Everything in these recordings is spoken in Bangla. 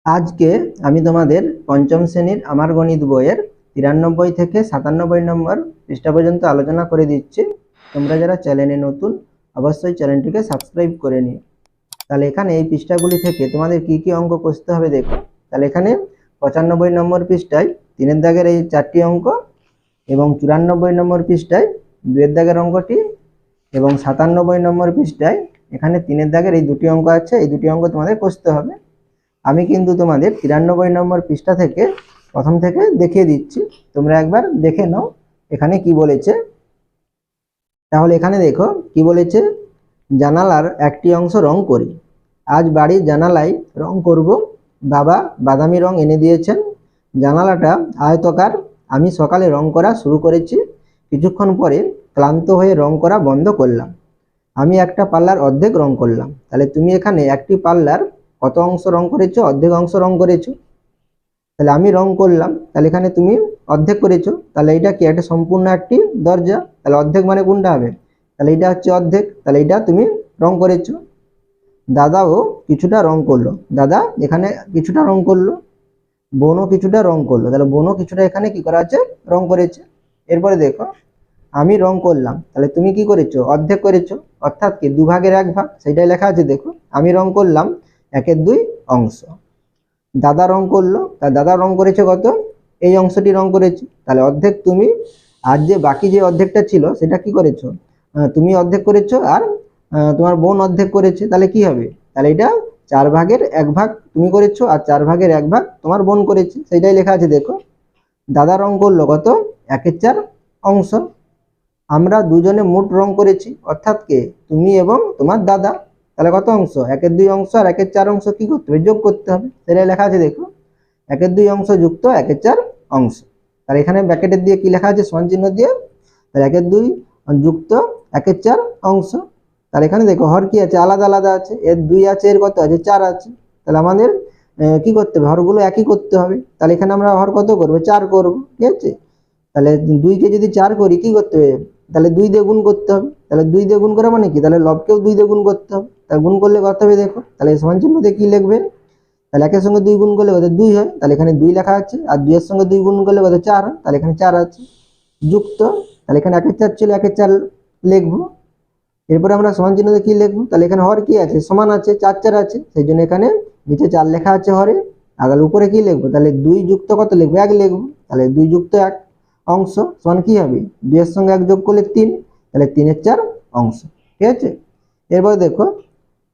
আজকে আমি তোমাদের পঞ্চম শ্রেণীর আমার গণিত বইয়ের 93 থেকে 97 নম্বর পৃষ্ঠা পর্যন্ত আলোচনা করে দিচ্ছি। তোমরা যারা চ্যানেলে নতুন অবশ্যই চ্যানেলটিকে সাবস্ক্রাইব করে নিও। তাহলে এখানে এই পৃষ্ঠাগুলি থেকে তোমাদের কি কি অঙ্ক কষতে হবে দেখো। তাহলে এখানে 95 নম্বর পৃষ্ঠায় 3 দাগের এই 4টি অঙ্ক এবং 94 নম্বর পৃষ্ঠায় 2 দাগের অঙ্কটি এবং 97 নম্বর পৃষ্ঠায় এখানে 3 দাগের এই দুটি অঙ্ক আছে। এই দুটি অঙ্ক তোমাদের কষতে হবে। আমি কিন্তু তোমাদের 93 নম্বর পৃষ্ঠা থেকে প্রথম থেকে দেখিয়ে দিচ্ছি, তোমরা একবার দেখে নাও এখানে কি বলেছে। তাহলে এখানে দেখো কি বলেছে, জানালার একটি অংশ রং করি। আজ বাড়ির জানালায় রং করব। বাবা বাদামি রং এনে দিয়েছেন। জানালাটা আয়তকার। আমি সকালে রং করা শুরু করেছি, কিছুক্ষণ পরে ক্লান্ত হয়ে রং করা বন্ধ করলাম। আমি একটা পাল্লার অর্ধেক রং করলাম। তাহলে তুমি এখানে একটি পাল্লার কত অংশ রং করেছো? অর্ধেক অংশ রং করেছো। তাহলে আমি রং করলাম, তাহলে এখানে তুমি অর্ধেক করেছো। তাহলে এটা কি একটা সম্পূর্ণ একটি দরজা, তাহলে অর্ধেক মানে কোনটা হবে? তাহলে এটা হচ্ছে অর্ধেক, তাহলে এটা তুমি রং করেছো। দাদাও কিছুটা রং করলো। দাদা এখানে কিছুটা রং করলো। বোনও কিছুটা রং করলো। তাহলে বোনও কিছুটা এখানে কি করা আছে? রং করেছে। এরপরে দেখো, আমি রং করলাম, তাহলে তুমি কি করেছো? অর্ধেক করেছো, অর্থাৎ কি 2/1 ভাগ, সেটাই লেখা আছে। দেখো আমি রং করলাম 1/2 অংশ। দাদা রং করলো, তা দাদা রং করেছে কত? এই অংশটি রং করেছে, তাহলে অর্ধেক তুমি। আর যে বাকি যে অর্ধেকটা ছিল সেটা কি করেছো? তুমি অর্ধেক করেছো আর তোমার বোন অর্ধেক করেছে। তাহলে কি হবে? তাহলে এটা 4/1 ভাগ তুমি করেছো আর 4/1 ভাগ তোমার বোন করেছে, সেটাই লেখা আছে। দেখো দাদা রং করলো কত? 1/4 অংশ। আমরা দুজনে মোট রং করেছি, অর্থাৎ কে? তুমি এবং তোমার দাদা। তাহলে কত অংশ? 1/2 অংশ আর 1/4 অংশ কি করতে হবে? যোগ করতে হবে, সেটাই লেখা আছে। দেখো 1/2 অংশ যুক্ত 1/4 অংশ। তাহলে এখানে ব্র্যাকেটের দিয়ে কি লেখা আছে? সমান চিহ্ন দিয়ে। তাহলে 1/2 যুক্ত 1/4 অংশ। তাহলে এখানে দেখো হর কি আছে? আলাদা আলাদা আছে। এর 2 আছে, এর কত আছে? 4 আছে। তাহলে আমাদের কি করতে হবে? হরগুলো একই করতে হবে। তাহলে এখানে আমরা হর কত করবো? 4 করবো, ঠিক আছে। তাহলে 2 কে যদি 4 করি কি করতে হবে? তাহলে 2 দিয়ে গুণ করতে হবে। তাহলে 2 দিয়ে গুণ করা মানে কি? তাহলে লবকেও 2 দিয়ে গুণ করতে হবে। তাহলে গুণ করলে কত হবে? দেখো তাহলে সমান চিহ্ন দিয়ে কি লিখবে? তাহলে 1 এর সঙ্গে 2 গুণ করলে কত? 2 হয়। তাহলে এখানে 2 লেখা আছে। আর 2 এর সঙ্গে 2 গুণ করলে কত? 4 হয়। তাহলে এখানে 4 আছে। যুক্ত, তাহলে এখানে 1/4 ছিল, 1/4 লিখবো। এরপরে আমরা সমান চিহ্ন দিয়ে কি লিখবো? তাহলে এখানে হর কি আছে? সমান আছে, 4 4 আছে, সেই জন্য এখানে নিচে 4 লেখা আছে হরে। আর উপরে কি লিখবো? তাহলে 2 যুক্ত কত লিখবো? 1 লিখবো। তাহলে 2 যুক্ত 1 অংশ সমান কি হবে? 2 এর সঙ্গে 1 যোগ করলে 3, তাহলে 3/4 অংশ, ঠিক আছে। এরপরে দেখো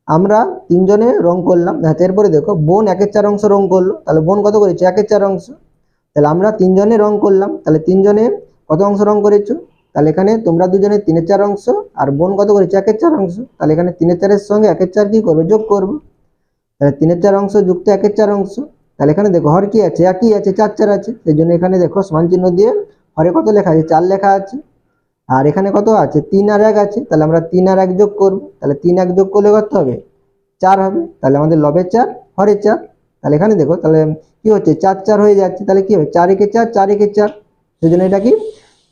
আমরা তিনজনে রং করলাম। এরপরে দেখো বোন 1/4 অংশ রং করলো। তাহলে বোন কত করেছে? 1/4 অংশ। তাহলে আমরা তিনজনে রং করলাম, তাহলে তিনজনে কত অংশ রং করেছো? তাহলে এখানে তোমরা দুজনে 3/4 অংশ আর বোন কত করেছে? 1/4 অংশ। তাহলে এখানে 3/4 এর সঙ্গে 1/4 কি করবে? যোগ করবো। তাহলে 3/4 অংশ যুক্ত 1/4 অংশ। তাহলে এখানে দেখো হর কি আছে? একই আছে, 4 4 আছে, সেই জন্য এখানে দেখো সমান চিহ্ন দিয়ে হরে কত লেখা আছে? 4 লেখা আছে। আর এখানে কত আছে? 3 আর 1 আছে, তাহলে আমরা 3 আর 1 যোগ করবো। তাহলে 3 1 যোগ করলে কত হবে? 4 হবে। তাহলে আমাদের লবে 4 হরে 4। তাহলে এখানে দেখো তাহলে কি হচ্ছে? 4 4 হয়ে যাচ্ছে। তাহলে কি হবে? 4 একে 4, 4 একে 4। সেই জন্য এটা কি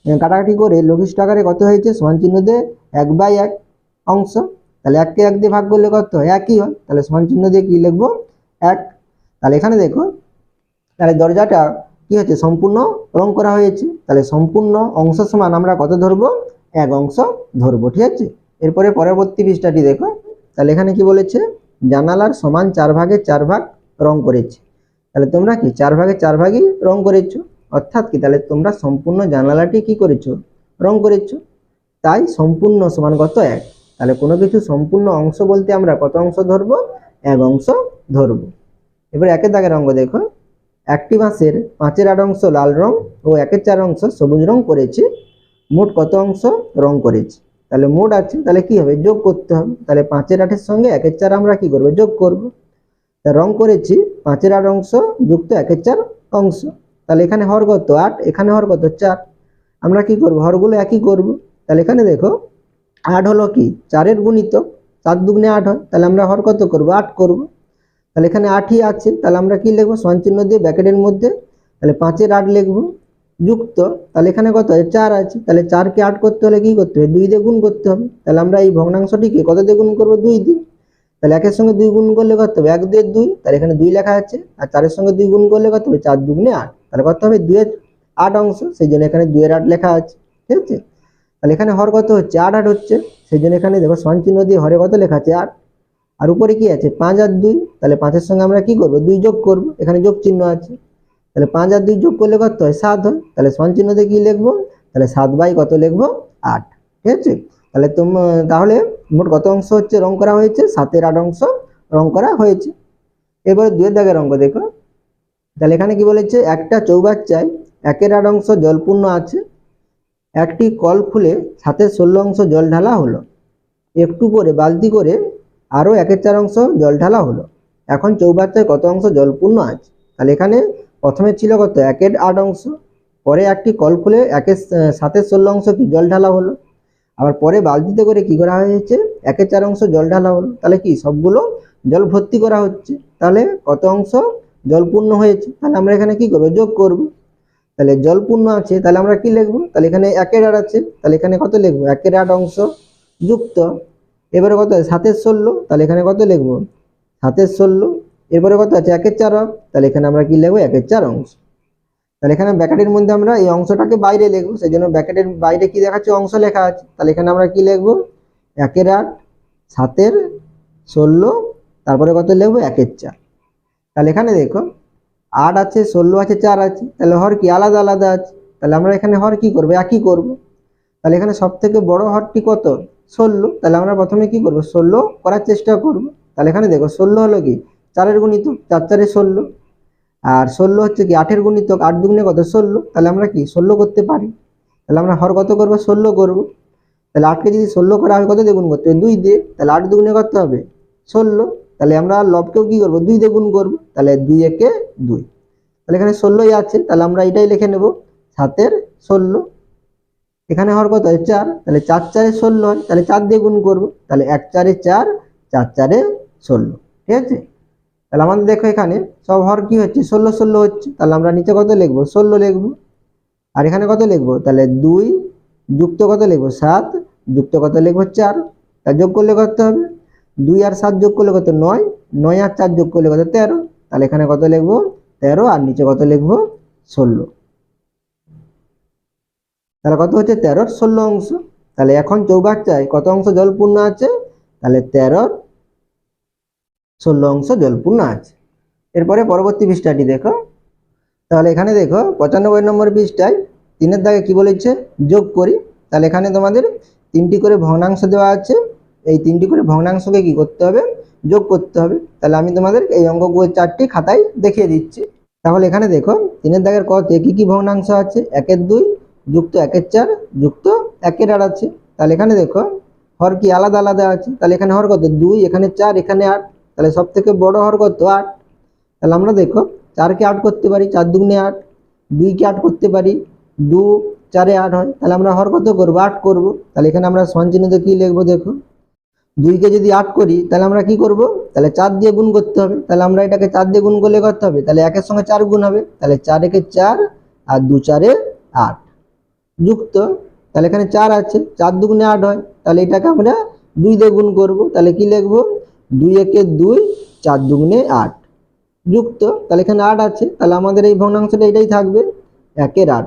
কাটাকাটি করে লঘিষ্ঠ আকারে কত হয়েছে? সমান চিহ্ন দিয়ে 1/1 অংশ। তাহলে 1 কে 1 দিয়ে ভাগ করলে কত হয়? 1ই হয়। তাহলে সমান চিহ্ন দিয়ে কি লিখবো? 1। তাহলে এখানে দেখো তাহলে দরজাটা কি হচ্ছে? সম্পূর্ণ রং করা হয়েছে। তাহলে সম্পূর্ণ অংশ সমান আমরা কত ধরবো? 1 অংশ ধরবো, ঠিক আছে। এরপরে পরবর্তী পৃষ্ঠাটি দেখো। তাহলে এখানে কি বলেছে? জানালার সমান 4/4 ভাগ রং করেছে। তাহলে তোমরা কি 4/4 ভাগই রং করেছো, অর্থাৎ কি তাহলে তোমরা সম্পূর্ণ জানালাটি কি করেছো? রং করেছো। তাই সম্পূর্ণ সমান কত? 1। তাহলে কোনো কিছু সম্পূর্ণ অংশ বলতে আমরা কত অংশ ধরবো? 1 অংশ ধরবো। এবার 1 দাগের অঙ্ক দেখো। একটি বাঁশের 5/8 অংশ লাল রং ও 1/4 অংশ সবুজ রং করেছে। মোট কত অংশ রং করেছে? তাহলে মোট আছে, তাহলে কি হবে? যোগ করতে হবে। তাহলে 5/8 সঙ্গে 1/4 আমরা কি করবো? যোগ করবো। রং করেছি 5/8 অংশ যুক্ত 1/4 অংশ। তাহলে এখানে হর কত? 8, এখানে হর কত? 4। আমরা কি করবো? হরগুলো একই করবো। তাহলে এখানে দেখো 8 হলো কি? 4 এর গুণিতক, 7 দুগুণে 8 হয়। তাহলে আমরা হর কত করবো? 8 করবো। তাহলে এখানে 8ই আছে, তাহলে আমরা কি লিখবো? সমান চিহ্ন দিয়ে ব্র্যাকেটের মধ্যে তাহলে 5 এর 8 লিখবো যুক্ত। তাহলে এখানে কত আছে? 4 আছে। তাহলে 4 কে 8 করতে হলে কি করতে হবে? 2 দিয়ে গুণ করতে হবে। তাহলে আমরা এই ভগ্নাংশটিকে কত দিয়ে গুণ করবো? 2 দিয়ে। তাহলে একের সঙ্গে 2 গুণ করলে কত হবে 1 2 2, তাহলে এখানে 2 লেখা আছে। আর 4 এর সঙ্গে 2 গুণ করলে কত হবে 4 2 8, তাহলে কত হবে 2 এর 8 অংশ, সেই জন্য এখানে 2 এর 8 লেখা আছে। ঠিক আছে, তাহলে এখানে হর কত হচ্ছে 8 8 হচ্ছে, সেই জন্য এখানে দেখো সমান চিহ্ন দিয়ে হরে কত লেখা আছে 8, আর উপরে কি আছে 5 আর 2, তাহলে 5 এর সঙ্গে আমরা কি করব 2 যোগ করব, এখানে যোগ চিহ্ন আছে, তাহলে 5 আর 2 যোগ করলে কত হয় 7 হয়, তাহলে সমান চিহ্ন দিয়ে কি লিখবো, তাহলে 7 বাই কত লিখবো 8। ঠিক আছে, তাহলে তাহলে মোট কত অংশ হচ্ছে রং করা হয়েছে 7 এর 8 অংশ রং করা হয়েছে। এবারে 2 এর দাগের অঙ্ক দেখো, তাহলে এখানে কি বলেছে একটা চৌবাচ্চায় 1 এর 8 অংশ জলপূর্ণ আছে, একটি কল খুলে 7 এর 16 অংশ জল ঢালা হলো, একটু পরে বালতি করে আরো 1 এর 4 অংশ জল ঢালা হলো, এখন চৌবাচ্চায় কত অংশ জলপূর্ণ আছে। তাহলে এখানে প্রথমে ছিল কত 1 এর 8 অংশ, পরে একটি কল খুলে 7 এর 16 অংশ কি জল ঢালা হলো, আবার পরে বালতিতে করে কি করা হয়েছে 1 এর 4 অংশ জল ঢালা হলো, তাহলে কি সবগুলো জল ভর্তি করা হচ্ছে, তাহলে কত অংশ জলপূর্ণ হয়েছে, তাহলে আমরা এখানে কি করব যোগ করব। তাহলে জলপূর্ণ আছে, তাহলে আমরা কি লিখবো, তাহলে এখানে 1 এর 8 আছে, তাহলে এখানে কত লিখবো 1 এর 8 অংশ যুক্ত, এবারে কত 7 এর 16, তাহলে এখানে কত লিখবো 7 এর 16, এরপরে কত আছে 1 এর 4, তাহলে এখানে আমরা কি লিখবো 1 এর 4 অংশ। তাহলে এখানে ব্র্যাকেটের মধ্যে আমরা এই অংশটাকে বাইরে লিখবো, সেই জন্য ব্র্যাকেটের বাইরে কি দেখাচ্ছে অংশ লেখা আছে, তাহলে এখানে আমরা কি লিখবো 1 এর 8 7 এর 16, তারপরে কত লিখবো 1 এর 4। তাহলে এখানে দেখো 8 আছে 16 আছে 4 আছে, তাহলে হর কি আলাদা আলাদা আছে, তাহলে আমরা এখানে হর কি করবো একই করব। তাহলে এখানে সব থেকে বড় হরটি কত 16, তাহলে আমরা প্রথমে কি করব 16 করার চেষ্টা করব। তাহলে এখানে দেখো 16 হলো কি 4 এর গুণিতক, 4 4 এ 16, আর 16 হচ্ছে কি 8 এর গুণিতক, 8 দুগুণে কত 16, তাহলে আমরা কি 16 করতে পারি। তাহলে আমরা হর কত করব 16 করব, তাহলে 8 কে যদি 16 করা হয় কত দিয়ে গুণ করতে হবে 2 দিয়ে, তাহলে 8 দুগুণে কত হবে 16, তাহলে আমরা লবকেও কি করব 2 দিয়ে গুণ করব, তাহলে 2 একে 2, তাহলে এখানে 16ই আছে, তাহলে আমরা এটাই লিখে নেব 7 এর 16। এখানে হর কত হয় 4, তাহলে 4 4 এ 16 হয়, তাহলে 4 দিয়ে গুণ করব, তাহলে 1 4 এ 4 4 4 এ 16। ঠিক আছে, তাহলে আমাদের দেখো এখানে সব হর কি হচ্ছে 16 16 হচ্ছে, তাহলে আমরা নিচে কত লিখবো 16 লিখবো, আর এখানে কত লিখবো তাহলে 2 যুক্ত কত লিখবো 7 যুক্ত কত লিখবো 4, তা যোগ করলে কত হবে 2 আর 7 যোগ করলে কত 9, 9 আর 4 যোগ করলে কত 13, তাহলে এখানে কত লিখবো 13, আর নিচে কত লিখবো 16, তাহলে কত হচ্ছে 13 এর 16 অংশ। তাহলে এখন চৌবাচ্চায় কত অংশ জলপূর্ণ আছে, তাহলে 13 এর 16 অংশ জলপূর্ণ আছে। এরপরে পরবর্তী পৃষ্ঠাটি দেখো, তাহলে এখানে দেখো 95 নম্বর পৃষ্ঠায় 3 এর দাগে কি বলেছে যোগ করি। তাহলে এখানে তোমাদের 3টি করে ভগ্নাংশ দেওয়া আছে, এই 3টি করে ভগ্নাংশকে কি করতে হবে যোগ করতে হবে। তাহলে আমি তোমাদের এই অঙ্কগুলো 4টি খাতায় দেখিয়ে দিচ্ছি। তাহলে এখানে দেখো 3 এর দাগের কতে কি কি ভগ্নাংশ আছে 1 এর 2 যুক্ত 1 এর 4 যুক্ত 1 এর 8 আছে। তাহলে এখানে দেখো হর কি আলাদা আলাদা আছে, তাহলে এখানে হর কত 2, এখানে 4, এখানে 8, তাহলে সব থেকে বড় হর কত 8। তাহলে আমরা দেখো 4 কে 8 করতে পারি, 4 দুগুণে 8, 2 কে 8 করতে পারি, 2 4 এ 8 হয়, তাহলে আমরা হর কত করব 8 করব। তাহলে এখানে আমরা সমান চিহ্ন দিয়ে কি লিখবো দেখো 2 কে যদি 8 করি তাহলে আমরা কি করব, তাহলে 4 দিয়ে গুণ করতে হবে, তাহলে আমরা এটাকে 4 দিয়ে গুণ করলে করতে হবে, তাহলে 1 এর সঙ্গে 4 গুণ হবে, তাহলে 4 একে 4 আর 2 4 এ 8 যুক্ত, তাহলে এখানে 4 আছে 4 দুগুণে 8 হয়, তাহলে এটাকে আমরা 2 দিয়ে গুণ করব, তাহলে কি লিখবো 2 একে 2 4 দুগুণে 8 যুক্ত, তাহলে এখানে 8 আছে, তাহলে আমাদের এই ভগ্নাংশটা এটাই থাকবে 1 এর 8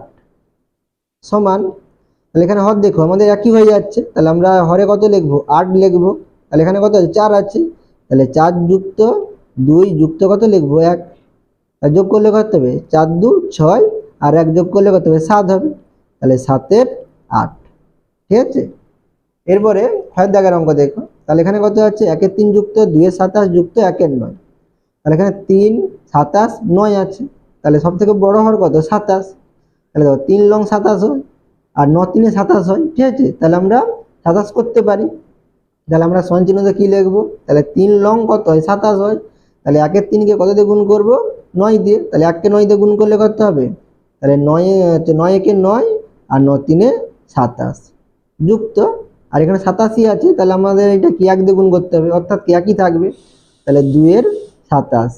সমান, তাহলে এখানে হর দেখো আমাদের একই হয়ে যাচ্ছে, তাহলে আমরা হরে কত লিখবো 8 লিখবো, তাহলে এখানে কত আছে 4 আছে, তাহলে 4 যুক্ত 2 যুক্ত কত লিখবো 1, আর যোগ করলে কত হবে 4 2 6, আর 1 যোগ করলে কত হবে 7 হবে, তাহলে 7 এর 8। ঠিক আছে, এরপরে 6 দাগের অঙ্ক দেখো, তাহলে এখানে কত আছে 1 এর 3 যুক্ত 2 এর 27 যুক্ত 1 এর 9, তাহলে এখানে 3 27 9 আছে, তাহলে সব থেকে বড় হর কত 27, তাহলে দেখো 3 লং 27 হয় আর 9 3 27 হয়। ঠিক আছে, তাহলে আমরা 27 করতে পারি, তাহলে আমরা সমান চিহ্ন দিয়ে কি লিখবো, তাহলে 3 লং কত হয় 27 হয়, তাহলে 1 এর 3 কে কত দিয়ে গুণ করব 9 দিয়ে, তাহলে 1 কে 9 দিয়ে গুণ করলে কত হবে, তাহলে 9 একে 9 আর 9 3 এ 27 যুক্ত, আর এখানে 87 আছে, তাহলে আমাদের এটা কি 1 দিয়ে গুণ করতে হবে, অর্থাৎ কি একই থাকবে, তাহলে 2 এর 27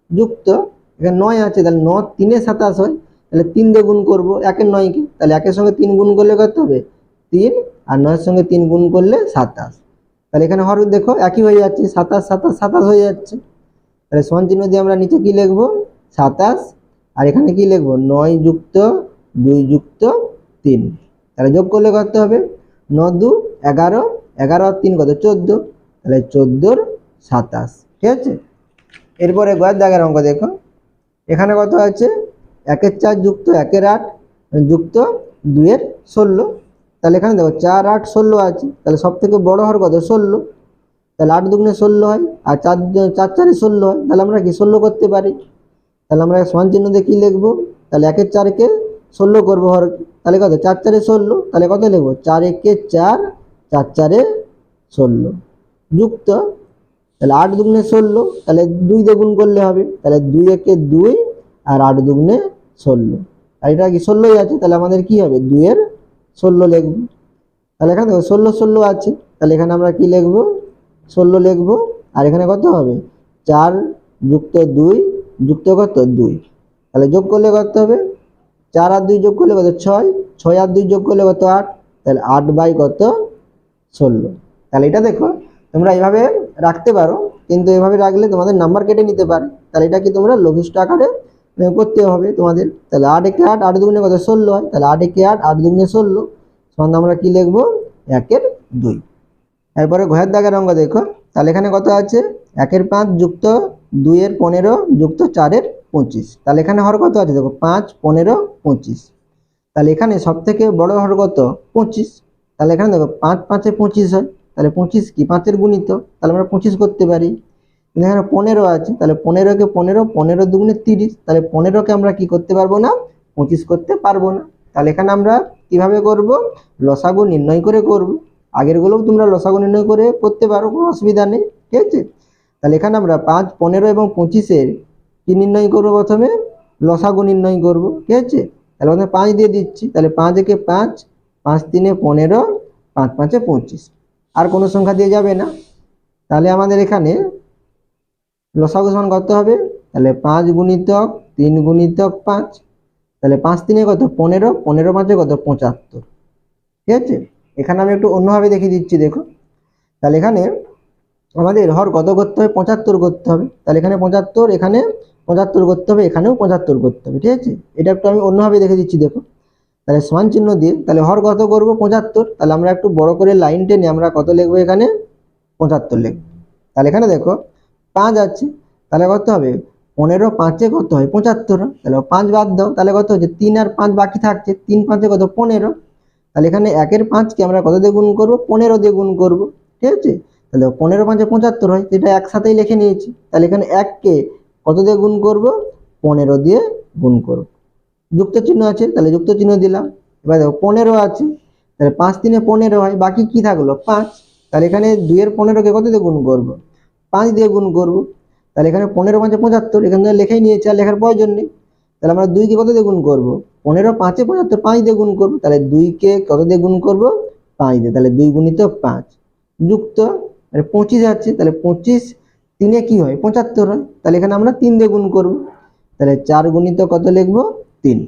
যুক্ত, এখানে 9 আছে, তাহলে 9 3 এ 27 হয়, তাহলে 3 দিয়ে গুণ করব 1 এর 9 কে, তাহলে 1 এর সঙ্গে 3 গুণ করলে কত হবে 3, আর 9 এর সঙ্গে 3 গুণ করলে 27, তাহলে এখানে হর দেখো একই হয়ে যাচ্ছে, 27 27 27 হয়ে যাচ্ছে। তাহলে সমান চিহ্ন দিয়ে আমরা নিচে কি লিখবো 27, আর এখানে কি লিখবো 9 যুক্ত 2 যুক্ত 3। তাহলে যোগ করলে কত হবে 9 2 11, 11 আর 3 কত 14, তাহলে 14 27। ঠিক আছে। এরপরে গয়ের দাগের অঙ্ক দেখো, এখানে কত আছে 1 4 যুক্ত 1 8 যুক্ত 2 16। তাহলে এখানে দেখো 4 8 16 আছে, তাহলে সব থেকে বড় হর কত 16। তাহলে 8 দুগুণে 16 হয়, আর 4 4 4 16 হয়, তাহলে আমরা কি 16 করতে পারি। তাহলে আমরা সমান চিহ্ন দিয়ে কি লিখবো, তাহলে 1 4 কে 16 করবো হর, তাহলে কত 4 4 16, তাহলে কত লিখবো 4 1 4 4 4 16 যুক্ত, তাহলে 8 দুগুণে 16, তাহলে 2 দিয়ে গুণ করলে হবে, তাহলে 2 1 2 আর 8 দুগুণে 16, আর এটা কি 16ই আছে, তাহলে আমাদের কি হবে 2 এর 16 লিখবো। তাহলে এখানে দেখো 16 16 আছে, তাহলে এখানে আমরা কি লিখবো 16 লিখবো, আর এখানে কত হবে 4 যুক্ত 2 যুক্ত কত 2, তাহলে যোগ করলে কত হবে 4 আর 2 যোগ করলে কত 6, 6 আর 2 যোগ করলে কত 8, তাহলে 8 বাই কত 16। তাহলে এটা দেখো তোমরা এইভাবে রাখতে পারো, কিন্তু এভাবে রাখলে তোমাদের নাম্বার কেটে নিতে পারে, তাহলে এটা কি তোমরা লঘিষ্ঠ আকারে করতে হবে তোমাদের। তাহলে 8 1 8 8 দুগুণে কত 16 হয়, তাহলে 8 1 8 8 দুগুণে 16 সমান আমরা কি লিখবো 1 এর 2। এরপরে ঘয়ের দাগের অঙ্ক দেখো, তাহলে এখানে কত আছে 1 এর 5 যুক্ত 2 এর 15 যুক্ত 4 এর 25। তাহলে এখানে হর কত আছে দেখো 5 15 25। তাহলে এখানে সব থেকে বড় হর কত 25। তাহলে এখানে দেখো 5 5 এ 25 হয়, তাহলে 25 কি 5 এর গুণিত, তাহলে আমরা 25 করতে পারি। কিন্তু এখানে 15 আছে, তাহলে 15 কে 15 15 দুগুণে 30, তাহলে 15 কে আমরা কি করতে পারবো না 25 করতে পারবো না। তাহলে এখানে আমরা কিভাবে করব লসাগু নির্ণয় করে করব, আগের গুলোও তোমরা লসাগু নির্ণয় করে করতে পারো, কোনো অসুবিধা নেই। ঠিক আছে। তাহলে এখানে আমরা 5 15 এবং 25 এর কি নির্ণয় করব প্রথমে লসাগু নির্ণয় করব। ঠিক আছে। তাহলে প্রথমে 5 দিয়ে দিচ্ছি, তাহলে 5 একে 5 5 3 এ 15 5 5 এ 25, আর কোনো সংখ্যা দিয়ে যাবে না। তাহলে আমাদের এখানে লসাগু সমান কত হবে, তাহলে 5 গুণিতক 3 গুণিতক 5, তাহলে 5 3 এ কত 15 15 5 এ কত 75। ঠিক আছে। এখানে আমি একটু অন্যভাবে দেখিয়ে দিচ্ছি দেখো, তাহলে এখানে আমাদের হর কত করতে হবে 75 করতে হবে, তাহলে এখানে 75 এখানে 75 করতে হবে, এখানেও 75 করতে হবে। ঠিক আছে। এটা একটু আমি অন্যভাবে দেখে দিচ্ছি দেখো, তাহলে সমান চিহ্ন দিয়ে তাহলে হর কত করব 75, তাহলে আমরা একটু বড় করে লাইন টেনে আমরা কত লিখবো এখানে 75 লিখবো। তাহলে এখানে দেখো 5 আছে, তাহলে কত হবে 15 5 এ কত হয় 75, তাহলে 5 বাদ দাও, তাহলে কত হচ্ছে 3 আর 5 বাকি থাকছে, 3 5 এ কত 15, তাহলে এখানে 1 এর 5 কে আমরা কত দিয়ে গুণ করব 15 দিয়ে গুণ করব। ঠিক আছে। তাহলে 15 5 এ 75 হয়, এটা একসাথেই লিখে নিয়েছি। তাহলে এখানে 1 কে কত দিয়ে গুণ করব 15 দিয়ে গুণ করব, যুক্ত চিহ্ন আছে, তাহলে যুক্ত চিহ্ন দিলাম। এবার দেখো 15 আছে, তাহলে 5 3 এ 15 হয়, বাকি কি থাকলো 5, তাহলে এখানে 2 এর 15 কে কত দিয়ে গুণ করব 5 দিয়ে গুণ করব। তাহলে এখানে 15 5 এ 75, এখানে লিখেই নিয়েছি, আর লেখার প্রয়োজন নেই। তাহলে আমরা 2 কে কত দিয়ে গুণ করব 15 5 এ 75 5 দিয়ে গুণ করব, তাহলে 2 কে কত দিয়ে গুণ করব 5 দিয়ে, তাহলে 2 গুণিত 5 যুক্ত, তাহলে 25 আছে, তাহলে 25 3 এ কি হয় 75 হয়, তাহলে এখানে আমরা 3 দিয়ে গুণ করব, তাহলে 4 গুণিত কত লিখবো 3।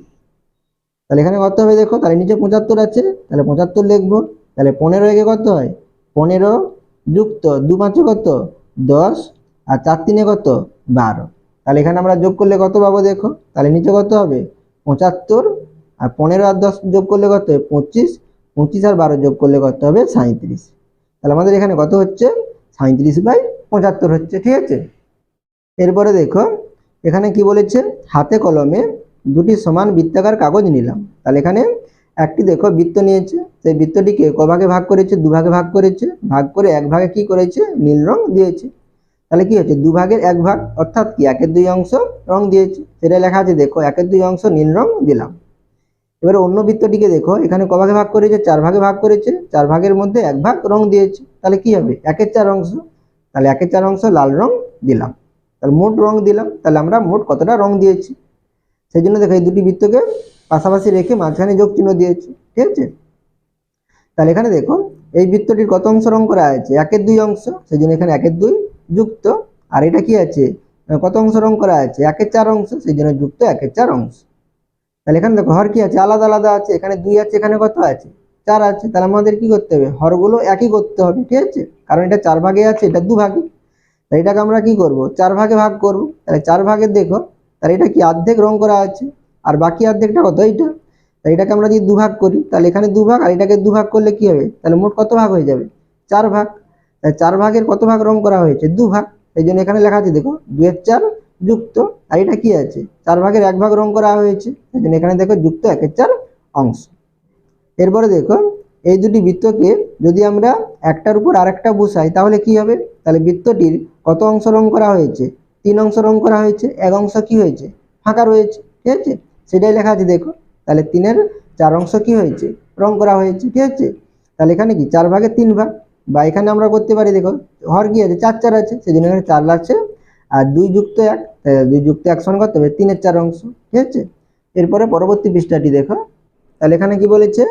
তাহলে এখানে কত হবে দেখো, তাহলে নিচে 75 আছে, তাহলে 75 লিখবো, তাহলে 15 একে কত হয় 15 যুক্ত 2 5 এ কত 10, আর 4 3 এ কত 12। তাহলে এখানে আমরা যোগ করলে কত পাবো দেখো, তাহলে নিচে কত হবে 75, আর 15 আর 10 যোগ করলে কত হবে 25, 25 আর 12 যোগ করলে কত হবে 37। তাহলে আমাদের এখানে কত হচ্ছে 37/75 হচ্ছে। ঠিক আছে। এরপরে দেখো এখানে কি বলেছে, হাতে কলমে দুটি সমান বৃত্তাকার কাগজ নিলাম। তাহলে এখানে একটি দেখো বৃত্ত নিয়েছে, সেই বৃত্তটিকে ক ভাগে ভাগ করেছে 2 ভাগে ভাগ করেছে, ভাগ করে 1 ভাগে কি করেছে নীল রং দিয়েছে। তাহলে কি হচ্ছে 2 ভাগের 1 ভাগ, অর্থাৎ কি 1 এর 2 অংশ রং দিয়েছে, সেটা লেখা আছে দেখো 1 এর 2 অংশ নীল রং দিলাম। এবারে অন্য বৃত্তটিকে দেখো, এখানে ক ভাগে ভাগ করেছে 4 ভাগে ভাগ করেছে, 4 ভাগের মধ্যে 1 ভাগ রং দিয়েছে, তাহলে কি হবে 1 এর 4 অংশ, তাহলে 1 এর 4 অংশ লাল রং দিলাম। তাহলে মোট রং দিলাম, তাহলে আমরা মোট কতটা রং দিয়েছি, সেই জন্য দেখো এই দুটি বৃত্তকে পাশাপাশি রেখে মাঝখানে যোগ চিহ্ন দিয়েছি। ঠিক আছে। তাহলে এখানে দেখো এই বৃত্তটির কত অংশ রং করা আছে 1 এর 2 অংশ, সেই জন্য এখানে 1 এর 2 যুক্ত, আর এটা কি আছে কত অংশ রং করা আছে 1 এর 4 অংশ, সেই জন্য যুক্ত 1 এর 4 অংশ। তাহলে এখানে দেখো হর কি আছে আলাদা আলাদা আছে, এখানে 2 আছে, এখানে কত আছে 4 আছে, তাহলে আমাদের কি করতে হবে, হরগুলো একই করতে হবে, ঠিক আছে, কারণ এটা 4 ভাগে আছে, এটা 2 ভাগে। তাই এটাকে আমরা কি করব, 4 ভাগে ভাগ করব। তাহলে 4 ভাগে দেখো, তাহলে এটা কি অর্ধেক রং করা আছে, আর বাকি অর্ধেকটা কত, এইটা। তাই এটাকে আমরা যদি 2 ভাগ করি, তাহলে এখানে 2 ভাগ, আর এটাকে 2 ভাগ করলে কি হবে, তাহলে মোট কত ভাগ হয়ে যাবে, 4 ভাগ। তাই 4 ভাগের কত ভাগ রং করা হয়েছে, 2 ভাগ। এই জন্য এখানে লেখা আছে দেখো 2 এর 4 যুক্ত, আর এটা কি আছে, 4 ভাগের 1 ভাগ রং করা হয়েছে, এই জন্য এখানে দেখো যুক্ত 1 এর 4 অংশ। এরপরে দেখো, এই দুটি বৃত্তকে যদি আমরা একটার উপর আরেকটা বসাই, তাহলে কি হবে, তাহলে বৃত্তটির কত অংশ রং করা হয়েছে, 3 অংশ রং করা হয়েছে, এক অংশ কি হয়েছে, ফাঁকা রয়েছে, ঠিক আছে, সেটাই লেখা আছে দেখো। তাহলে 3-এর 4 অংশ কি হয়েছে, রং করা হয়েছে, ঠিক আছে। তাহলে এখানে কি 4 ভাগে 3 ভাগ, বা এখানে আমরা করতে পারি দেখো, হর কি আছে, 4 4 আছে, সেই জন্য এখানে 4 লাগছে, আর 2 যুক্ত 1, 2 যুক্ত 1 সমান করতে হবে 3-এর 4 অংশ, ঠিক আছে। এরপরে পরবর্তী পৃষ্ঠাটি দেখো, তাহলে এখানে কি বলেছে,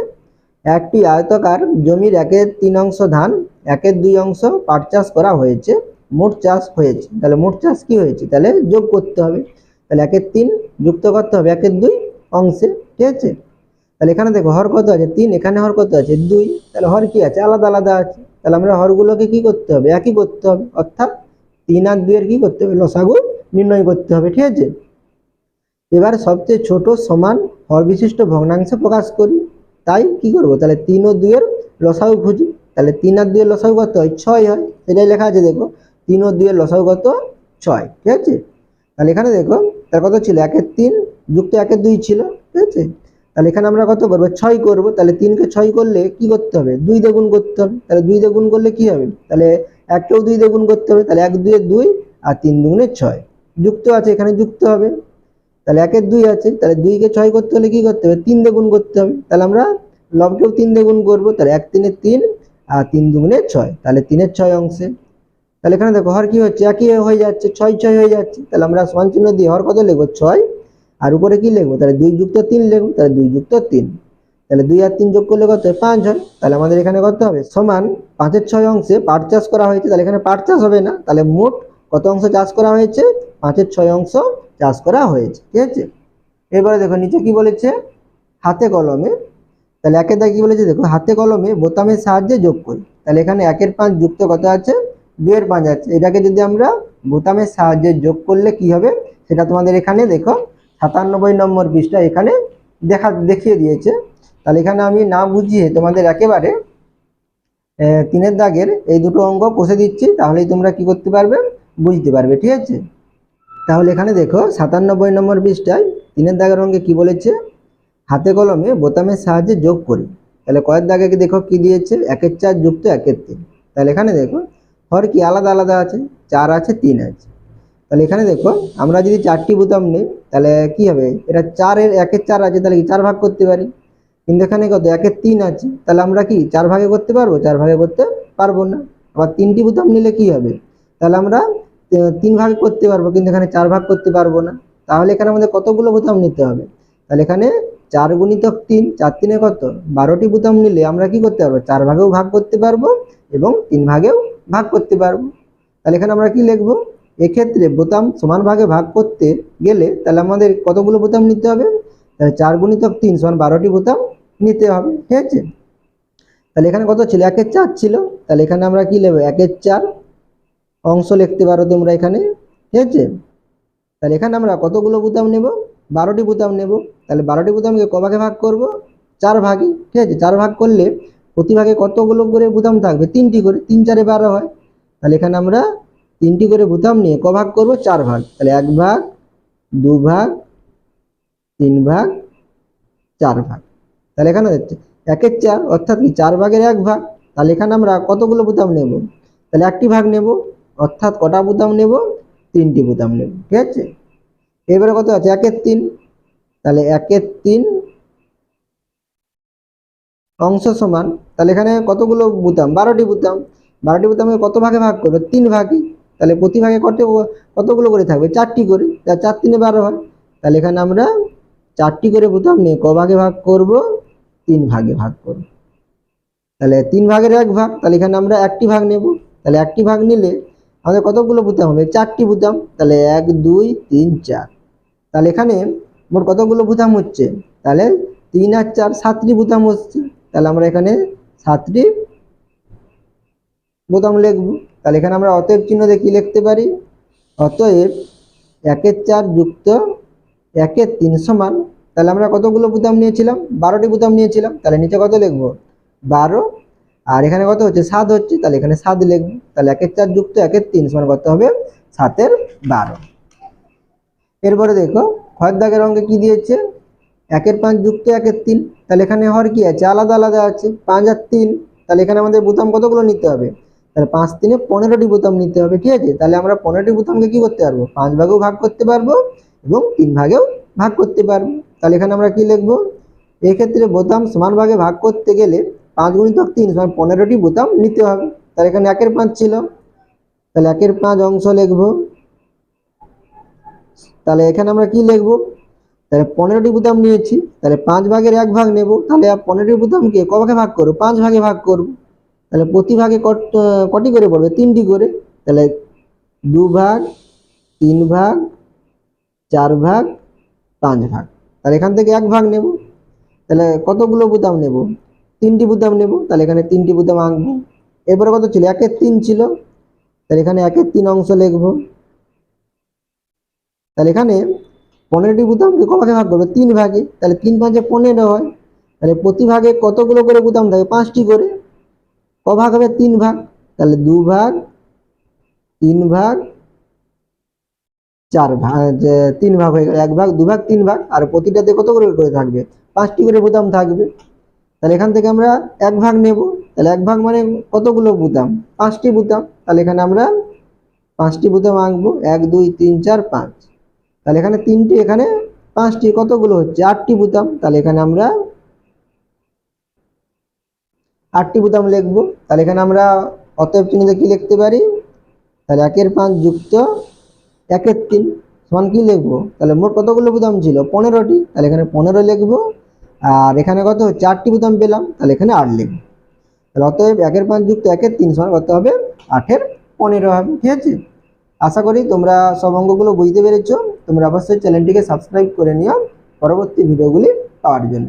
একটি আয়তাকার জমির 1-এর 3 অংশ ধান, 1-এর 2 অংশ পাট চাষ করা হয়েছে, মোট চাষ হয়েছে। তাহলে মোট চাষ কি হয়েছে, তাহলে যোগ করতে হবে, তাহলে 1-এর 3 যুক্ত করতে হবে 1-এর 2 অংশে, ঠিক আছে। তাহলে এখানে দেখো হর কত আছে 3, এখানে হর কত আছে 2, তাহলে হর কি আছে, আলাদা আলাদা আছে। তাহলে আমরা হরগুলোকে কি করতে হবে, একই করতে হবে, অর্থাৎ 3 আর 2 এর কি করতে হবে, লসাগু নির্ণয় করতে হবে, ঠিক আছে। এবার সবচেয়ে ছোট সমান হর বিশিষ্ট ভগ্নাংশে প্রকাশ করি। তাই কি করব, তাহলে 3 ও 2 এর লসাগু খুঁজি। তাহলে 3 আর 2 এর লসাগু কত হয়, 6 হয়, সেটাই লেখা আছে দেখো, 3 ও 2 এর লসাগু কত, 6, ঠিক আছে। তাহলে এখানে দেখো, তার কত ছিল, 1-এর 3 যুক্ত 1-এর 2 ছিল, ঠিক আছে। তাহলে এখানে আমরা কত করবো, 6 করব। তাহলে 3 কে 6 করলে কি করতে হবে, 2 দিয়ে গুণ করতে হবে। তাহলে 2 দিয়ে গুণ করলে কি হবে, তাহলে 1কেও 2 দিয়ে গুণ করতে হবে, তাহলে 1 2 এর 2, আর 3 2 6, যুক্ত আছে, এখানে যুক্ত হবে। তাহলে 1-এর 2 আছে, তাহলে 2 কে 6 করতে হলে কি করতে হবে, 3 দিয়ে গুণ করতে হবে। তাহলে আমরা লবকেও 3 দিয়ে গুণ করবো, তাহলে 1 3 এর 3, আর 3 2 6, তাহলে 3-এর 6 অংশে। তাহলে এখানে দেখো হর কি হচ্ছে, একই হয়ে যাচ্ছে, 6 6 হয়ে যাচ্ছে। তাহলে আমরা সমান চিহ্ন দিয়ে হর কত লিখবো, 6, আর উপরে কি লিখবো, তাহলে 2 যুক্ত 3 লিখবো, তাহলে 2 যুক্ত 3, তাহলে 2 আর 3 যোগ করলে কত হয়, 5 হয়। তাহলে আমাদের এখানে কত হবে, সমান 5-এর 6 অংশে পাট চাষ করা হয়েছে। তাহলে এখানে পাট চাষ হবে না, তাহলে মোট কত অংশ চাষ করা হয়েছে, 5-এর 6 অংশ চাষ করা হয়েছে, ঠিক আছে। এবারে দেখো নিচে কি বলেছে, হাতে কলমে। তাহলে 1-এর দাগে কি বলেছে দেখো, হাতে কলমে বোতামের সাহায্যে যোগ করি। তাহলে এখানে 1-এর 5 যুক্ত কত আছে, 2-এর 5 আছে। এটাকে যদি আমরা বোতামের সাহায্যে যোগ করলে কি হবে, সেটা তোমাদের এখানে দেখো 97 নম্বর পৃষ্ঠা এখানে দেখিয়ে দিয়েছে। তাহলে এখানে আমি না বুঝিয়ে তোমাদের একেবারে 3-এর দাগের এই দুটো অঙ্ক কষে দিচ্ছি, তাহলেই তোমরা কি করতে পারবে, বুঝতে পারবে, ঠিক আছে। তাহলে এখানে দেখো 97 নম্বর পৃষ্ঠায় 3-এর দাগের অঙ্কে কি বলেছে, হাতে কলমে বোতামের সাহায্যে যোগ করি। তাহলে কয়ের দাগে দেখো কি দিয়েছে, 1-এর 4 যুক্ত 1-এর 3। তাহলে এখানে দেখো হর কি আলাদা আলাদা আছে, 4 আছে 3 আছে। তাহলে এখানে দেখো আমরা যদি 4টি বোতাম নিই, তাহলে কি হবে, এটা 4-এর 1-এর 4 আছে, তাহলে কি 4 ভাগ করতে পারি। কিন্তু এখানে কত, 1-এর 3 আছে, তাহলে আমরা কি 4 ভাগে করতে পারবো, 4 ভাগে করতে পারবো না। আবার 3টি বোতাম নিলে কি হবে, তাহলে আমরা 3 ভাগে করতে পারবো, কিন্তু এখানে 4 ভাগ করতে পারবো না। তাহলে এখানে আমাদের কতগুলো বোতাম নিতে হবে, তাহলে এখানে 4 গুণিতক 3, 4 3-এ কত, 12টি বোতাম নিলে আমরা কি করতে পারবো, 4 ভাগেও ভাগ করতে পারবো এবং 3 ভাগেও ভাগ করতে পারবো। তাহলে এখানে আমরা কি লিখবো, এক্ষেত্রে বোতাম সমান ভাগে ভাগ করতে গেলে তাহলে আমাদের কতগুলো বোতাম নিতে হবে, তাহলে 4 গুণিতক 3 সমান 12টি বোতাম নিতে হবে, ঠিক আছে। তাহলে এখানে কত ছিল, 1-এর 4 ছিল, তাহলে এখানে আমরা কি লিখবো, 1-এর 4 অংশ লিখতে পারো তোমরা এখানে, ঠিক আছে। তাহলে এখানে আমরা কতগুলো বোতাম নেব, 12টি বোতাম নেব। তাহলে 12টি বোতামকে ক ভাগে ভাগ করব, 4 ভাগে, ঠিক আছে। 4 ভাগ করলে প্রতি ভাগে কতগুলো করে বোতাম থাকবে, 3টি করে, 3 4 এ 12 হয়। তাহলে এখানে আমরা 3টি করে বোতাম নিয়ে ক ভাগ করব, 4 ভাগ। তাহলে 1 ভাগ, 2 ভাগ, 3 ভাগ, 4 ভাগ। তাহলে এখানে হচ্ছে 1-এর 4 অর্থাৎ কি 4 ভাগের 1 ভাগ। তাহলে এখানে আমরা কতগুলো বোতাম নেব, তাহলে 1টি ভাগ নেব, অর্থাৎ কটা বোতাম নেব, 3টি বোতাম নেব, ঠিক আছে। এবারে কত আছে, 1-এর 3, তাহলে 1-এর 3 অংশ সমান, তাহলে এখানে কতগুলো বোতাম, 12টি বোতাম। 12টি বোতামকে কত ভাগে ভাগ করবে, 3 ভাগে। তাহলে প্রতি ভাগে কতগুলো করে থাকবে, 4টি করে, 4 3-এ 12 হয়। তাহলে এখানে আমরা 4টি করে বোতাম নিয়ে ক ভাগে ভাগ করব, 3 ভাগে ভাগ করব। তাহলে 3 ভাগের 1 ভাগ, তাহলে এখানে আমরা 1টি ভাগ নেব। তাহলে 1টি ভাগ নিলে আমাদের কতগুলো বোতাম হবে, 4টি বোতাম। তাহলে 1 2 3 4, তাহলে এখানে মোট কতগুলো বোতাম হচ্ছে, তাহলে 3 আর 4 7টি বোতাম হচ্ছে। তাহলে আমরা এখানে 7টি বোতাম লিখব। তাহলে এখানে আমরা অতএব চিহ্ন দিয়ে কি লিখতে পারি, অতএব 1-এর 4 যুক্ত 1-এর 3 সমান, তাহলে আমরা কতগুলো বোতাম নিয়েছিলাম, 12টি বোতাম নিয়েছিলাম, তাহলে নিচে কত লিখব 12, আর এখানে কত হচ্ছে 7 হচ্ছে, তাহলে এখানে 7 লিখব। তাহলে 1-এর 4 যুক্ত 1-এর 3 সমান কত হবে 7-এর 12। এরপরে দেখো খয়ের দাগের অঙ্কে কি দিয়েছে, 1-এর 5 যুক্ত 1-এর 3, তাহলে এখানে হর কি আছে আলাদা আলাদা আছে 5 আর 3, তাহলে এখানে আমাদের বোতাম কতগুলো নিতে হবে, তাহলে 5 3-এ 15টি বোতাম নিতে হবে, ঠিক আছে। তাহলে আমরা 15টি বোতামকে কি করতে পারবো 5 ভাগেও ভাগ করতে পারবো এবং 3 ভাগেও ভাগ করতে পারবো। তাহলে এখানে আমরা কি লিখবো, এই ক্ষেত্রে বোতাম সমান ভাগে ভাগ করতে গেলে 5 গুণিতক 3 সমান 15টি বোতাম নিতে হবে। তাহলে এখানে 1-এর 5 ছিল, তাহলে 1-এর 5 অংশ লিখবো। তাহলে এখানে আমরা কি লিখবো, তাহলে 15টি বোতাম নিয়েছি, তাহলে 5 ভাগের 1 ভাগ নেব, তাহলে 15টি বোতামকে ক ভাগে ভাগ করব 5 ভাগে ভাগ করব। তাহলে প্রতি ভাগে কটি করে পড়বে 3টি করে, তাহলে 2 ভাগ 3 ভাগ 4 ভাগ 5 ভাগ। তাহলে এখান থেকে 1 ভাগ নেব, তাহলে কতগুলো বোতাম নেব 3টি বোতাম নেব, তাহলে এখানে 3টি বোতাম আঁকবো। এরপরে কত ছিল 1-এর 3 ছিল, তাহলে এখানে 1-এর 3 অংশ লিখবো। তাহলে এখানে 15টি বোতামকে ক ভাগে ভাগ করবো 3 ভাগে, তাহলে 3 5 15 হয়, তাহলে প্রতি ভাগে কতগুলো করে বোতাম থাকে 5টি করে, ক ভাগ হবে 3 ভাগ, তাহলে 2 ভাগ 3 ভাগ 4 ভাগ, 3 ভাগ হয়ে গেল, 1 ভাগ 2 ভাগ 3 ভাগ, আর প্রতিটাতে কত করে করে থাকবে 5টি করে বোতাম থাকবে। তাহলে এখান থেকে আমরা 1 ভাগ নেব, তাহলে 1 ভাগ মানে কতগুলো বোতাম 5টি বোতাম, তাহলে এখানে আমরা 5টি বোতাম আঁকবো 1 2 3 4 5। তাহলে এখানে 3টি এখানে 5টি কতগুলো হচ্ছে 8টি বোতাম, তাহলে এখানে আমরা 8টি বোতাম লিখবো। তাহলে এখানে আমরা অতএব চিহ্ন দিয়ে কি লিখতে পারি, তাহলে 1-এর 5 যুক্ত 1-এর 3 সমান কি লিখবো, তাহলে মোট কতগুলো বোতাম ছিল 15টি, তাহলে এখানে 15 লিখবো, আর এখানে কত 4টি বোতাম পেলাম, তাহলে এখানে 8 লিখবো। তাহলে অতএব 1-এর 5 যুক্ত 1-এর 3 সমান কত হবে 8-এর 15 হবে, ঠিক আছে। আশা করি তোমরা সব অঙ্কগুলো বুঝতে পেরেছো। তোমরা অবশ্যই চ্যানেলটিকে সাবস্ক্রাইব করে নিও পরবর্তী ভিডিওগুলি পাওয়ার জন্য।